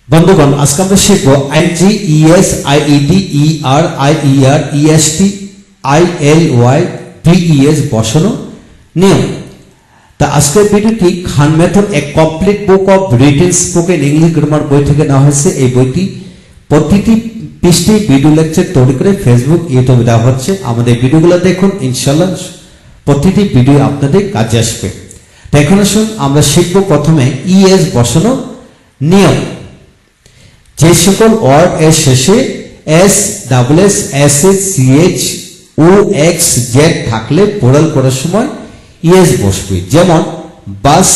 বন্ধুগণ, আজকে আমরা শিখব ING, ES, IED, ER, IER, EST, ILY, VES বসানো নিয়ম। তা আজকের ভিডিওটি খান মেথড এ complete book of written spoken English grammar বই থেকে নেওয়া হয়েছে। এই বইটি প্রতিটি পৃষ্ঠে ভিডিও লেকচার তৈরি করে ফেসবুক, ইউটিউবে দেওয়া হচ্ছে। আমাদের ভিডিওগুলো দেখুন, ইনশাল্লাহ প্রতিটি ভিডিও আপনাদের কাজে আসবে। তো এখন আসুন আমরা শিখব প্রথমে ইএস বসানো নিয়ম। যে সকল ওয়ার্ড এর শেষে S, double S, S S, CH, O, X, Z থাকলে প্লুরাল করার সময় ইএস বসবে। যেমন bus,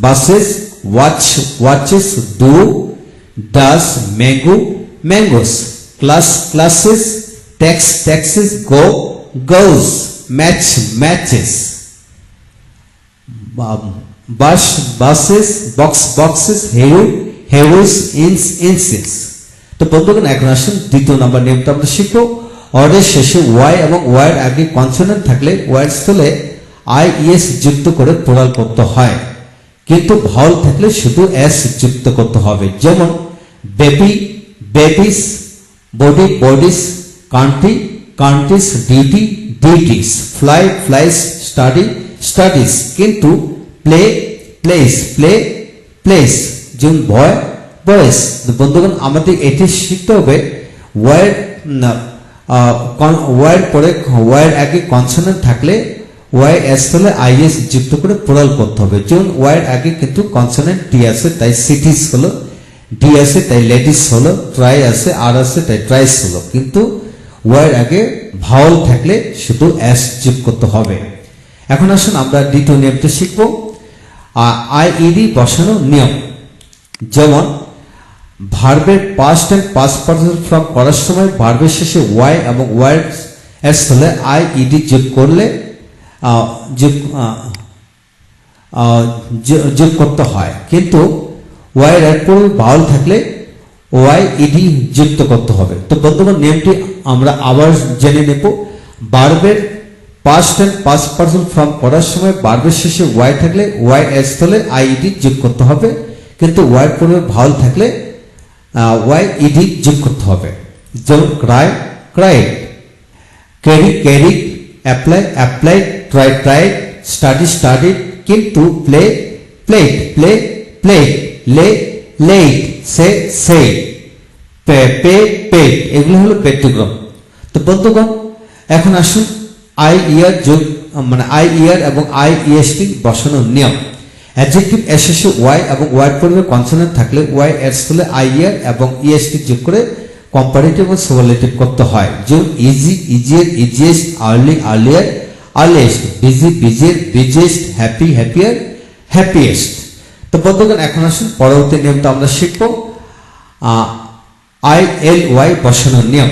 buses, watch, watches, do, does, mango, mangoes, class, classes, tax, taxes, go, goes, match, matches, bus, buses, box, boxes, hero, heroes, inch, inches. তো বন্ধুগণ, এখন আসুন দ্বিতীয় নাম্বার নিয়মটা আমরা শিখবো। ওয়ার্ডের শেষে ওয়াই এবং ওয়াইয়ের আগে কনসোনেন্ট থাকলে ওয়াইয়ের স্থলে আইএস যুক্ত করে প্লুরাল করতে হয়, কিন্তু ভাওয়াল থাকলে শুধু এস যুক্ত করতে হবে। যেমন baby, babies, body, bodies, country, countries, duty, duties, fly, flies, study, studies, কিন্তু প্লে, প্লেস, প্লে, প্লেস। যেমন বয়, বয়েস। বন্ধুগণ, আমাদের এটি শিখতে হবে ওয়ার্ড ওয়ার্ড পরে ওয়ার্ড আগে কনসোনেন্ট থাকলে ওয়াই এস হলে আইএস যুক্ত করে প্লুরাল করতে হবে। যেমন ওয়ার্ড আগে কিন্তু কনসোনেন্ট টি আছে, তাই সিটিস হলো, ডি আছে তাই লেডিস হলো, ট্রাই আছে, আর আছে তাই ট্রাইস হলো, কিন্তু ওয়ার্ড আগে ভাওয়াল থাকলে শুধু এস যোগ করতে হবে। এখন আসুন আমরা দ্বিতীয় নিয়মটা শিখবো, আইইডি বসানো নিয়ম। যেমন ভার্বের past and past participle form করার সময় ভার্বের শেষে ওয়াই এবং ওয়াই এস হলে আইইডি যোগ করলে যোগ করতে হয়, কিন্তু ওয়াই এর পরে ভাওয়াল থাকলে ওয়াই ইডি যুক্ত করতে হবে। তো বন্ধুগণ, নিয়মটি আমরা আবার জেনে নেব। ভার্বের past and past participle form করার সময় ভার্বের শেষে ওয়াই থাকলে ওয়াই এস হলে আইইডি যোগ করতে হবে, কিন্তু ওয়াই পূর্বে ভাওয়াল থাকলে ওয়াই ইডি যোগ করতে হবে। যেমন Cry, cried, carry, carried, apply, applied, try, tried, study, studied, কিন্তু প্লে, প্লেড, প্লে, প্লেড, লে, লেড, সে, সেড, পে, পে, পেড। এগুলো হলো ব্যতিক্রম। তো বন্ধুগণ, এখন আসুন আইইআর যোগ আইইআর এবং আইইএসটি বসানোর নিয়ম। অ্যাডজেক্টিভ এর শেষে ওয়াই এবং ওয়াই পূর্বে কনসোনেন্ট থাকলে ওয়াই এর স্থলে আইইআর এবং ইএসটি যোগ করে কম্পারেটিভ এবং সুপারলেটিভ করতে হয়। যেমন easy, easier, easiest, early, earlier, earliest, busy, বিজিয়ার, busiest, happy, happier, happiest. তো বন্ধুগণ, এখন আসুন পরবর্তী নিয়মটা আমরা শিখব, আইএলওয়াই বসানোর নিয়ম।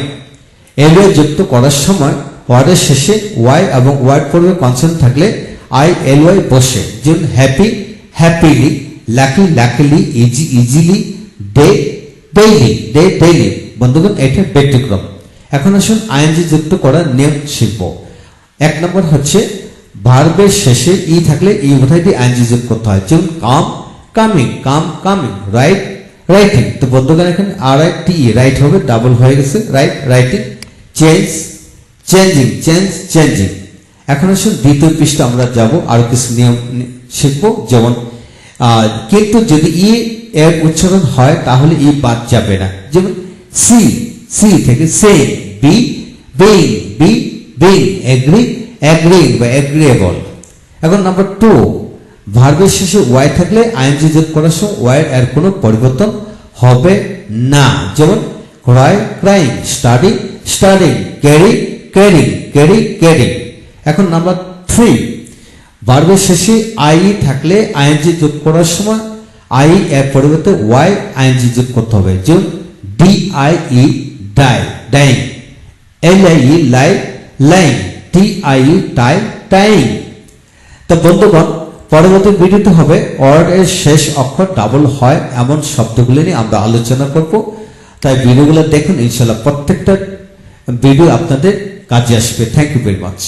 এলওয়াই যুক্ত করার সময় ওয়ার্ডের শেষে ওয়াই এবং ওয়ার্ড পূর্বে কনসোনেন্ট থাকলে আইএলওয়াই বসে। যেমন happy, happily, lucky, luckily, easy, easily, day, daily, day, daily. বন্ধুগণ, এটা ব্যতিক্রম। এখন আসুন আইএনজি যুক্ত করার নিয়ম শিখব। এক নম্বর হচ্ছে ভার্বের শেষে ই থাকলে ই উভয় দিয়ে আইএনজি যোগ করতে হয়। যেমন কাম, কামিং, কাম, কামিং, রাইট, রাইটিং। তো বন্ধুগণ, এখানে আর টি রাইট হবে, ডাবল হয়ে গেছে, right, writing. Change, changing, change, changing. এখন আসুন দ্বিতীয় পৃষ্ঠা আমরা যাব, আরো কিছু নিয়ম শিখবো। যেমন কিন্তু যদি ই এর উচ্চারণ হয় তাহলে ই বাদ যাবে না। যেমন সি, সি থেকে সে, be, being, be, being, agree, agreeing বা এগ্রিয়েবল। এখন নাম্বার 2, ভার্বের শেষে ওয়াই থাকলে আইএনজি যোগ করার সময় ওয়াই এর কোনো পরিবর্তন হবে না। যেমন Cry, crying, study, studying, carry, carrying, carry, carrying. এখন নাম্বার 3, ভার্বের শেষে আই থাকলে আইএনজি যোগ করার সময় আই এর পরিবর্তে ওয়াই আইএনজি যোগ করতে হবে। যেমন ডিআইই, ডাই, ডাইং, এলআইই, লাই, লাইং, টিআইই, টাই, টাইং। তো বন্ধুগণ, পরবর্তী ভিডিওতে হবে ওয়ার্ড এর শেষ অক্ষর ডাবল হয় এমন শব্দগুলি নিয়ে আমরা আলোচনা করব। তাই ভিডিওগুলো দেখুন, ইনশাআল্লাহ প্রত্যেকটা ভিডিও আপনাদের কাজে আসবে। Thank you very much.